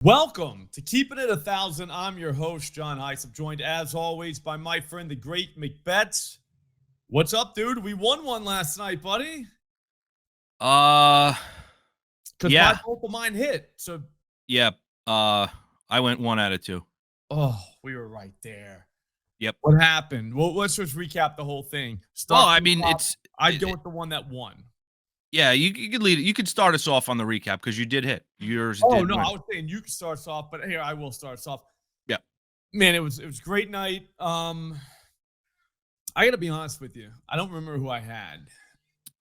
Welcome to Keep It at 1,000. I'm your host, John Heiss. I'm joined, as always, by my friend, the great McBets. What's up, dude? We won one last night, buddy. Because Yeah. both of mine hit. So, Yeah. I went 1 out of 2. We were right there. Yep. What happened? Well, let's just recap the whole thing. I'd go with the one that won. Yeah, you could lead it. You could start us off on the recap because you did hit. Yours Oh, did no, win. I was saying you could start us off, but here, I will start us off. Yeah. Man, it was a great night. I got to be honest with you. I don't remember who I had.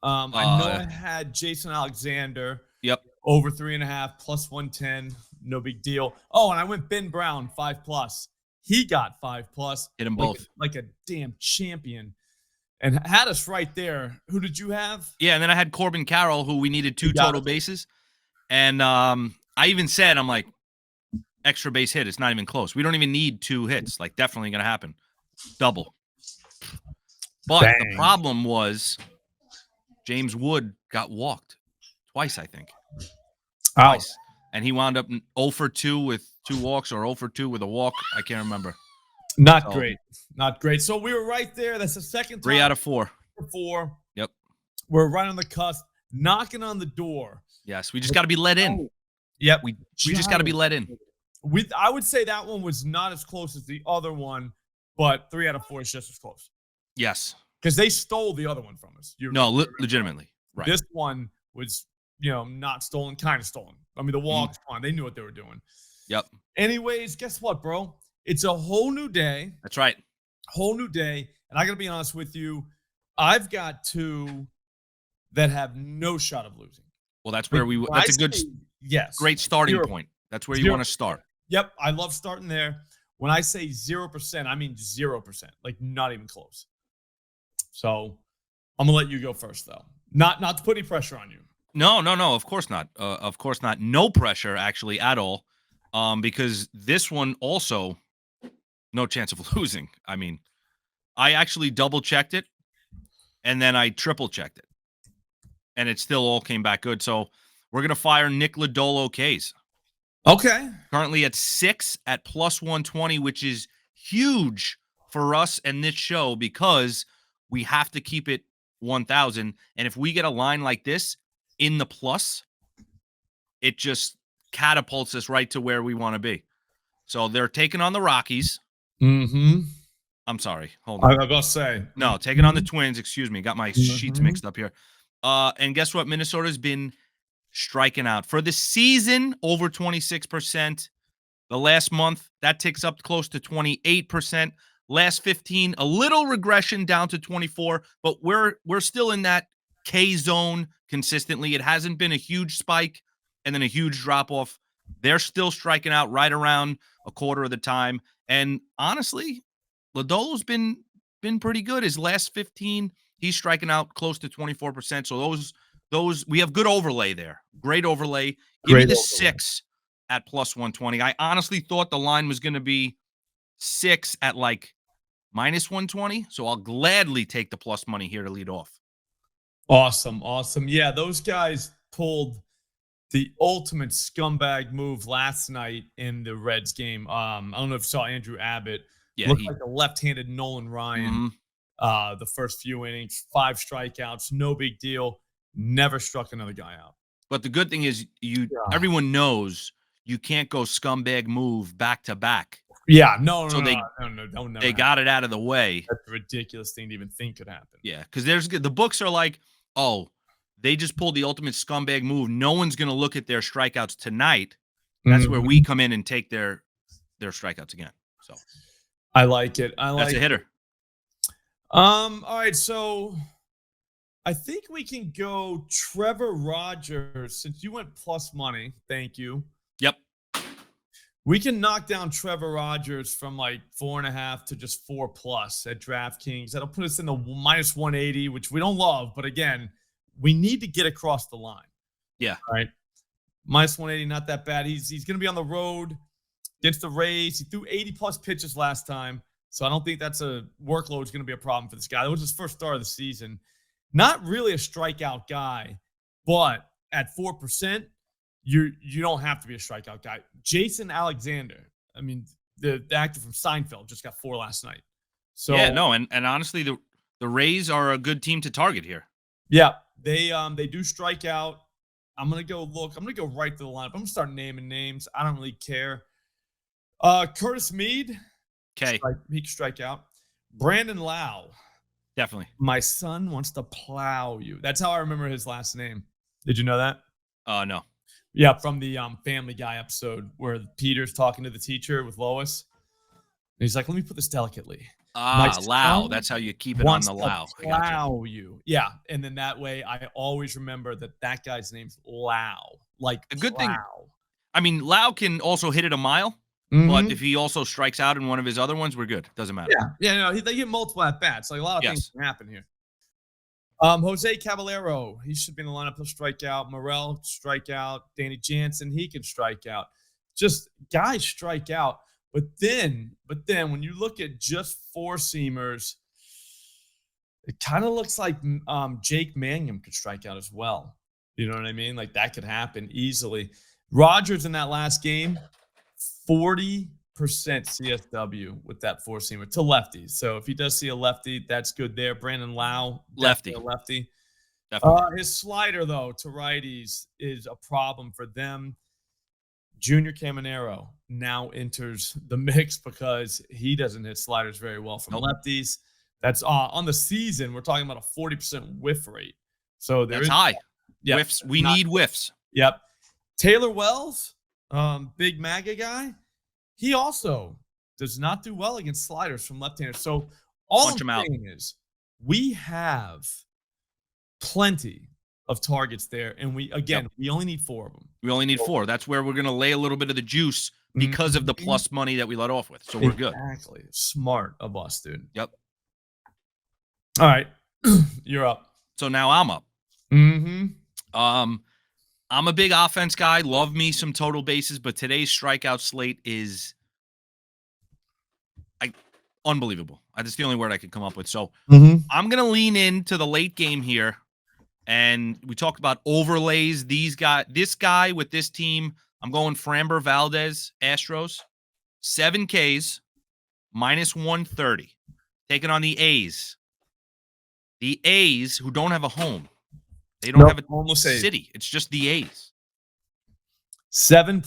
I know I had Jason Alexander. Yep. Over 3.5 plus 110. No big deal. Oh, and I went Ben Brown 5+. He got 5+. Hit them both. Like a damn champion. And had us right there. Who did you have? Yeah, and then I had Corbin Carroll, who we needed 2 total bases. And I even said, I'm like, extra base hit. It's not even close. We don't even need 2 hits. Like, definitely going to happen. Double. But the problem was James Wood got walked twice, I think. Twice. And he wound up 0 for 2 with 2 walks or 0 for 2 with a walk. I can't remember. Not great. Not great. So we were right there. That's the second time. 3 out of 4. 4. Yep. We're right on the cusp, knocking on the door. Yes, we just got to be let in. Yep. We just got to be let in. I would say that one was not as close as the other one, but 3 out of 4 is just as close. Yes. Because they stole the other one from us. Legitimately. Right. This one was, not stolen, kind of stolen. I mean, the walks, fine. They knew what they were doing. Yep. Anyways, guess what, bro? It's a whole new day. That's right. Whole new day. And I got to be honest with you. I've got 2 that have no shot of losing. Well, that's where that's a good, great starting point. That's where you want to start. Yep. I love starting there. When I say 0%, I mean 0%, like not even close. So I'm going to let you go first, though. Not to put any pressure on you. No. Of course not. Of course not. No pressure, actually, at all. Because this one also, no chance of losing. I mean, I actually double-checked it, and then I triple-checked it. And it still all came back good. So we're going to fire Nick Lodolo K's. Okay. Currently at 6 at plus 120, which is huge for us and this show because we have to keep it 1,000. And if we get a line like this in the plus, it just catapults us right to where we want to be. So they're taking on the Rockies. Mm-hmm. I'm sorry. Hold on. I was about to say. No, taking on the Twins. Excuse me. Got my sheets mixed up here. And guess what? Minnesota's been striking out. For the season, over 26%. The last month, that ticks up close to 28%. Last 15, a little regression down to 24, but we're still in that K zone consistently. It hasn't been a huge spike and then a huge drop off. They're still striking out right around a quarter of the time. And honestly, Lodolo's been pretty good. His last 15, he's striking out close to 24%. So those we have good overlay there. Great overlay. Give me the 6 at plus 120. I honestly thought the line was going to be 6 at like minus 120. So I'll gladly take the plus money here to lead off. Awesome. Yeah, those guys pulled the ultimate scumbag move last night in the Reds game. I don't know if you saw Andrew Abbott. Yeah, looked like a left-handed Nolan Ryan. The first few innings, 5 strikeouts, no big deal. Never struck another guy out. But the good thing is, everyone knows you can't go scumbag move back to back. Yeah, no. They got it out of the way. That's a ridiculous thing to even think could happen. Yeah, because the books are like, oh, they just pulled the ultimate scumbag move. No one's going to look at their strikeouts tonight. That's where we come in and take their strikeouts again. So I like it. That's a hitter. All right, so I think we can go Trevor Rogers since you went plus money. Thank you. Yep. We can knock down Trevor Rogers from like 4.5 to just 4+ at DraftKings. That'll put us in the minus 180, which we don't love, but again, we need to get across the line. Yeah. All right. Minus 180, not that bad. He's going to be on the road against the Rays. He threw 80+ pitches last time, so I don't think that's a workload is going to be a problem for this guy. That was his first start of the season. Not really a strikeout guy, but at 4%, you don't have to be a strikeout guy. Jason Alexander, I mean, the actor from Seinfeld just got 4 last night. So yeah, no, and honestly, the Rays are a good team to target here. yeah, they do strike out. I'm gonna go right to the lineup. I'm gonna start naming names. I don't really care. Curtis Mead, Okay, he can strike out. Brandon Lau, definitely. my son wants to plow you. That's how I remember his last name. Did you know that? No. Yeah, from the Family Guy episode where Peter's talking to the teacher with Lois. And he's like, let me put this delicately. Lau. That's how you keep it on the Lau. I got Plow you. Yeah. And then that way I always remember that guy's name's Lau. Like a good thing. plow. I mean, Lau can also hit it a mile, but if he also strikes out in one of his other ones, we're good. Doesn't matter. Yeah. Yeah, no, they get multiple at bats. Like a lot of things can happen here. Jose Caballero, he should be in the lineup. He'll strike out. Morel, strike out. Danny Jansen, he can strike out. Just guys strike out. But then when you look at just 4-seamers, it kind of looks like Jake Mangum could strike out as well. You know what I mean? Like that could happen easily. Rogers in that last game, 40% CSW with that 4-seamer to lefties. So if he does see a lefty, that's good there. Brandon Lau, lefty. Definitely. His slider, though, to righties is a problem for them. Junior Caminero now enters the mix because he doesn't hit sliders very well from lefties. That's on the season. We're talking about a 40% whiff rate. So that's high. Yeah, whiffs. We need whiffs. Yep. Taylor Wells, big MAGA guy, he also does not do well against sliders from left-handers. So all I'm saying is we have plenty of targets there, and we only need 4 of them. We only need 4. That's where we're going to lay a little bit of the juice because of the plus money that we let off with. So we're good. Exactly. Smart of us, dude. Yep. All right. You're up. So now I'm up. I'm a big offense guy. Love me some total bases, but today's strikeout slate is unbelievable. That's the only word I could come up with. So I'm going to lean into the late game here. And we talked about overlays. This guy with this team, I'm going Framber Valdez, Astros, 7 Ks, -130. Taking on the A's. The A's, who don't have a home. They don't have a city. It's just the A's. 7+?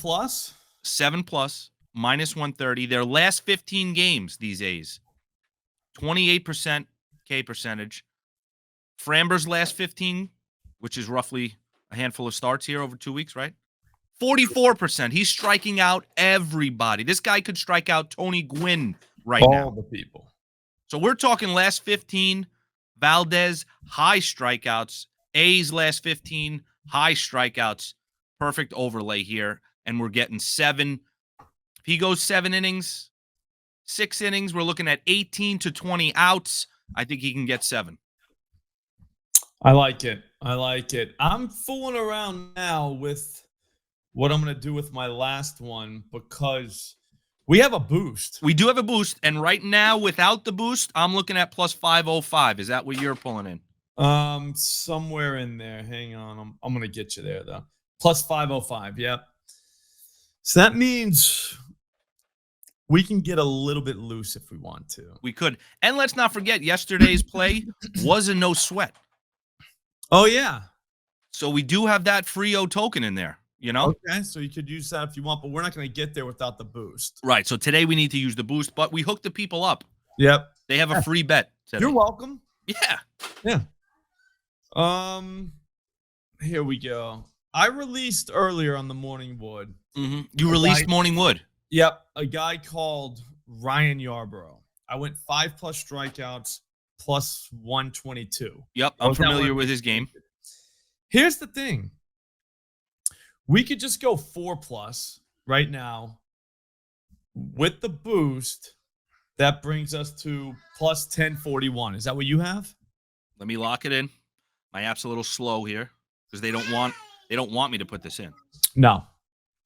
7+, -130. Their last 15 games, these A's, 28% K percentage. Framber's last 15, which is roughly a handful of starts here over 2 weeks, right? 44%. He's striking out everybody. This guy could strike out Tony Gwynn right now. All the people. So we're talking last 15, Valdez, high strikeouts. A's last 15, high strikeouts. Perfect overlay here. And we're getting 7. If he goes 7 innings, 6 innings, we're looking at 18 to 20 outs. I think he can get 7. I like it. I'm fooling around now with what I'm going to do with my last one because we have a boost. We do have a boost. And right now, without the boost, I'm looking at +505. Is that what you're pulling in? Somewhere in there. Hang on. I'm going to get you there, though. +505. Yep. So that means we can get a little bit loose if we want to. We could. And let's not forget, yesterday's play was a no sweat. Oh, yeah. So we do have that Frio token in there, you know? Okay, so you could use that if you want, but we're not going to get there without the boost. Right, so today we need to use the boost, but we hooked the people up. Yep. They have a free bet today. You're welcome. Yeah. Here we go. I released earlier on the Morning Wood. You released Morning Wood. Yep, a guy called Ryan Yarbrough. I went 5+ strikeouts, +122. Yep, I'm familiar with his game. Here's the thing. We could just go 4+ right now. With the boost, that brings us to +1041. Is that what you have? Let me lock it in. My app's a little slow here because they don't want me to put this in. No.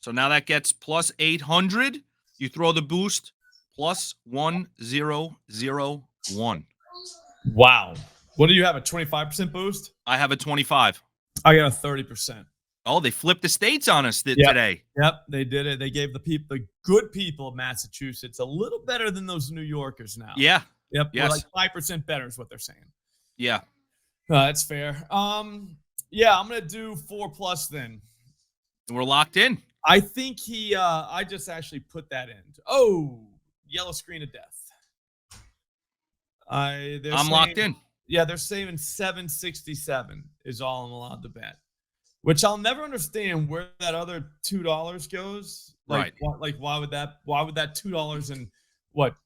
So now that gets +800. You throw the boost, +1001. Wow. What do you have, a 25% boost? I have a 25. I got a 30%. Oh, they flipped the states on us Yep. today. Yep, they did it. They gave the good people of Massachusetts a little better than those New Yorkers now. Yeah. Yep, we're Yes. like 5% better is what they're saying. Yeah. That's fair. Yeah, I'm gonna do 4+ then. And we're locked in. I think I just actually put that in. Oh, yellow screen of death. I'm locked in. Yeah, they're saying 767 is all I'm allowed to bet. Which I'll never understand where that other $2 goes. Like, Right. why would that $2 and what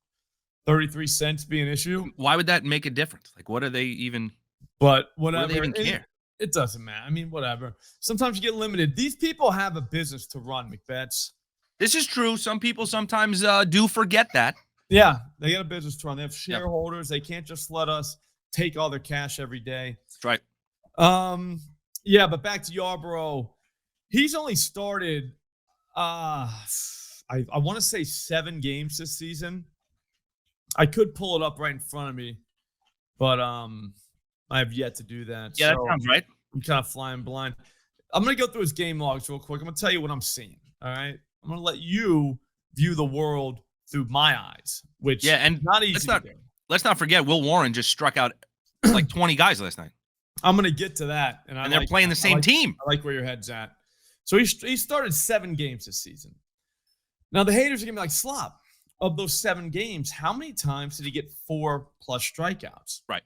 33 cents be an issue? Why would that make a difference? Like, what are they even? But What whatever. do they even care? It doesn't matter. I mean, whatever. Sometimes you get limited. These people have a business to run, McBets. This is true. Some people sometimes do forget that. Yeah, they got a business to run. They have shareholders. They can't just let us take all their cash every day. That's right. Yeah, but back to Yarborough. He's only started I want to say 7 games this season. I could pull it up right in front of me, but I have yet to do that. Yeah, that sounds right. I'm kind of flying blind. I'm going to go through his game logs real quick. I'm going to tell you what I'm seeing, all right? I'm going to let you view the world through my eyes, which and not easy to do. Let's not forget Will Warren just struck out like 20 guys last night. I'm going to get to that. And they're playing the same team. I like where your head's at. So he started 7 games this season. Now, the haters are going to be like, Slop, of those 7 games, how many times did he get 4+ strikeouts? Right.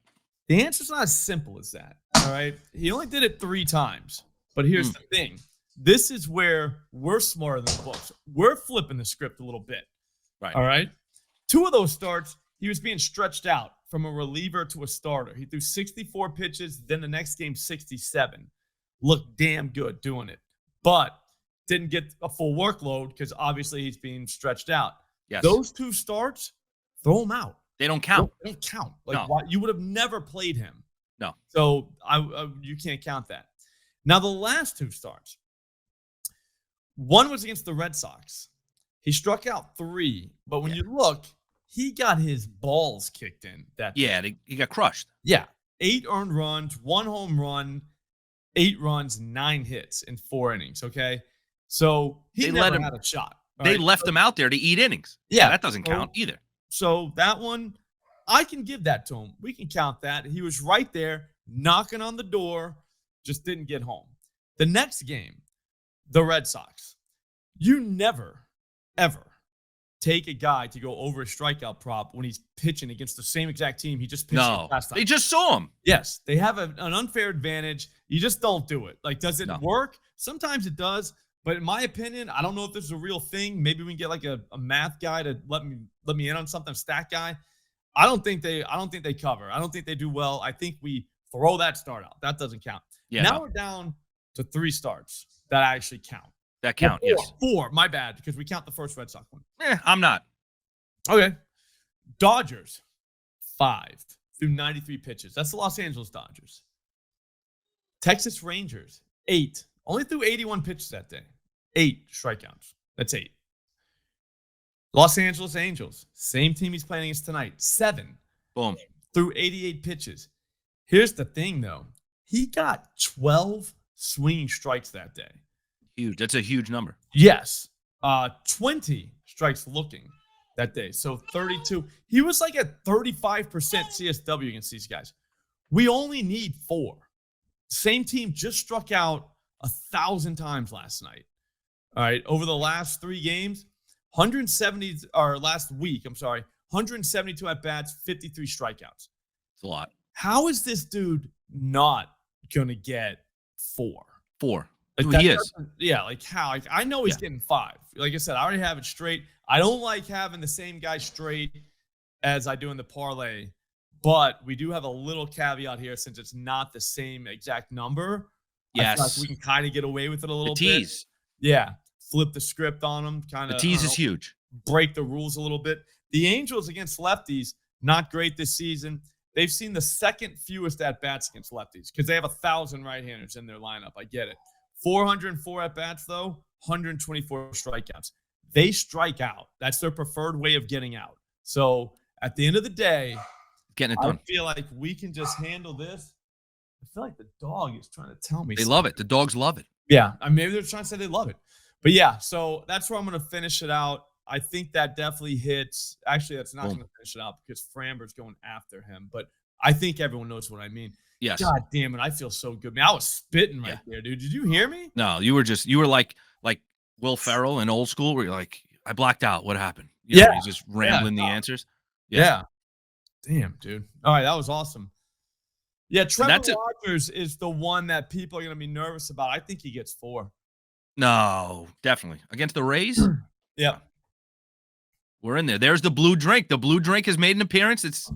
The answer's not as simple as that, all right? He only did it 3 times. But here's the thing. This is where we're smarter than the books. We're flipping the script a little bit, right? All right? 2 of those starts, he was being stretched out from a reliever to a starter. He threw 64 pitches, then the next game 67. Looked damn good doing it. But didn't get a full workload because obviously he's being stretched out. Yes. Those 2 starts, throw them out. They don't count. They don't count. Like, no. Why, you would have never played him. No. So you can't count that. Now, the last 2 starts, one was against the Red Sox. He struck out 3, but when you look, he got his balls kicked in that day. He got crushed. Yeah. 8 earned runs, 1 home run, 8 runs, 9 hits in 4 innings, okay? So he never had a shot. They left him out there to eat innings. Yeah, that doesn't count either. So that one, I can give that to him. We can count that. He was right there, knocking on the door, just didn't get home. The next game, the Red Sox, you never, ever take a guy to go over a strikeout prop when he's pitching against the same exact team he just pitched last time. They just saw him. Yes, they have an unfair advantage. You just don't do it. Like, does it work? Sometimes it does. But in my opinion, I don't know if this is a real thing. Maybe we can get like a math guy to let me in on something, stat guy. I don't think they cover. I don't think they do well. I think we throw that start out. That doesn't count. Yeah, now we're down to 3 starts that actually count. That count, yes. 4, my bad, because we count the first Red Sox one. I'm not. Okay. Dodgers, 5 through 93 pitches. That's the Los Angeles Dodgers. Texas Rangers, 8. Only threw 81 pitches that day. 8 strikeouts. That's 8. Los Angeles Angels, same team he's playing against tonight. 7. Boom. Threw 88 pitches. Here's the thing, though. He got 12 swinging strikes that day. Huge. That's a huge number. Yes. 20 strikes looking that day. So 32. He was like at 35% CSW against these guys. We only need 4. Same team just struck out 1,000 times last night. All right. Over the last 3 games, 170, or last week, 172 at-bats, 53 strikeouts. It's a lot. How is this dude not going to get 4? 4. Like, he is. Yeah, like how? Like, I know he's getting 5. Like I said, I already have it straight. I don't like having the same guy straight as I do in the parlay, but we do have a little caveat here since it's not the same exact number. Yes. I feel like we can kind of get away with it a little bit. Tease. Yeah. Flip the script on them. Kind of. The tease is huge. Break the rules a little bit. The Angels against lefties, not great this season. They've seen the second fewest at-bats against lefties because they have 1,000 right-handers in their lineup. I get it. 404 at-bats, though, 124 strikeouts. They strike out. That's their preferred way of getting out. So at the end of the day, getting it done. I feel like we can just handle this. I feel like the dog is trying to tell me They love it. The dogs love it. Yeah, I mean, maybe they're trying to say they love it. But yeah, so that's where I'm going to finish it out. I think that definitely hits. Actually, that's not going Boom. to finish it out because Framber's going after him. But I think everyone knows what I mean. Yes. God damn it, I feel so good, man. I was spitting Yeah. right there, dude. Did you hear me? No, you were like Will Ferrell in Old School, where you're like, I blacked out. What happened? Yeah, He's just yeah, rambling the no, answers. Yeah. yeah. Damn, dude. All right, that was awesome. Yeah, And Trevor that's it. Rogers is the one that people are going to be nervous about. I think he gets 4. No, definitely. Against the Rays? Yeah. We're in there. There's the blue drink. The blue drink has made an appearance.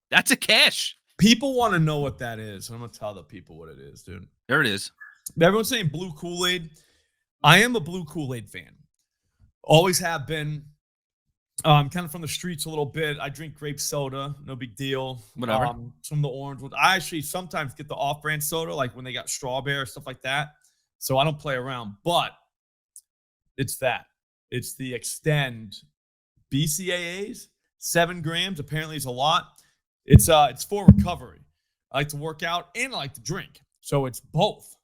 That's a cash. People want to know what that is. I'm going to tell the people what it is, dude. There it is. Everyone's saying blue Kool-Aid. I am a blue Kool-Aid fan. Always have been. Kind of from the streets a little bit. I drink grape soda, no big deal. Whatever. Some of the orange ones. I actually sometimes get the off-brand soda, like when they got strawberry, stuff like that. So I don't play around, but it's that. It's the Extend BCAAs, 7 grams. Apparently, it's a lot. It's for recovery. I like to work out and I like to drink, so it's both.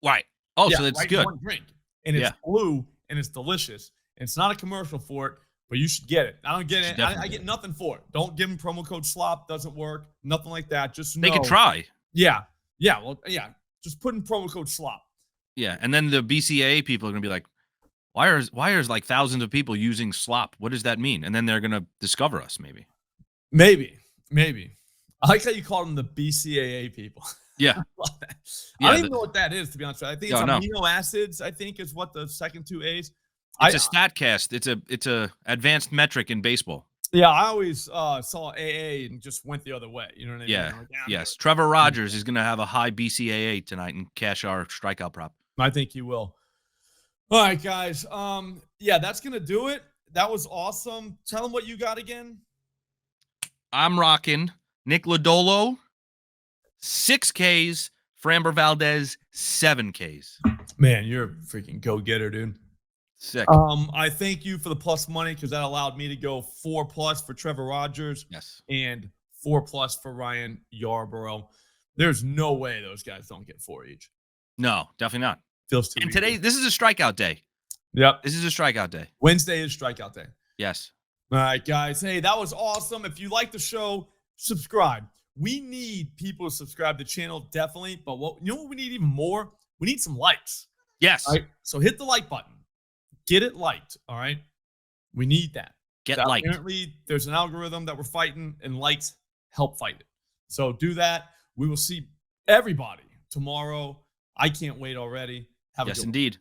Right. Oh, Yeah, so it's right in good. one drink, and it's blue and it's delicious. And it's not a commercial for it, but you should get it. I don't get it. I get nothing for it. Don't give them promo code SLOP. Doesn't work. Nothing like that. Just know. They could try. Yeah. Yeah. Well, yeah. Just put in promo code SLOP. Yeah. And then the BCAA people are going to be like, why are like thousands of people using Slop? What does that mean? And then they're going to discover us, maybe. Maybe. I like how you call them the BCAA people. Yeah. I don't even know what that is, to be honest with you. I think it's amino acids, I think is what the second 2 A's. It's a StatCast. It's a advanced metric in baseball. Yeah, I always saw AA and just went the other way. You know what I mean? Yeah. Like, Yes. Trevor Rogers is going to have a high BCAA tonight and cash our strikeout prop. I think he will. All right, guys. Yeah, that's going to do it. That was awesome. Tell them what you got again. I'm rocking Nick Lodolo, 6 Ks, Framber Valdez, 7 Ks. Man, you're a freaking go-getter, dude. Sick. I thank you for the plus money because that allowed me to go 4+ for Trevor Rogers. Yes. And 4+ for Ryan Yarborough. There's no way those guys don't get 4 each. No, definitely not. Feels too And easy. today, this is a strikeout day. Yep. This is a strikeout day. Wednesday is strikeout day. Yes. All right, guys. Hey, that was awesome. If you like the show, subscribe. We need people to subscribe to the channel, definitely. But what we need even more? We need some likes. Yes. All right? So hit the like button. Get it liked, all right? We need that. Get liked. Apparently, there's an algorithm that we're fighting, and likes help fight it. So do that. We will see everybody tomorrow. I can't wait already. Have a good one. Yes, indeed.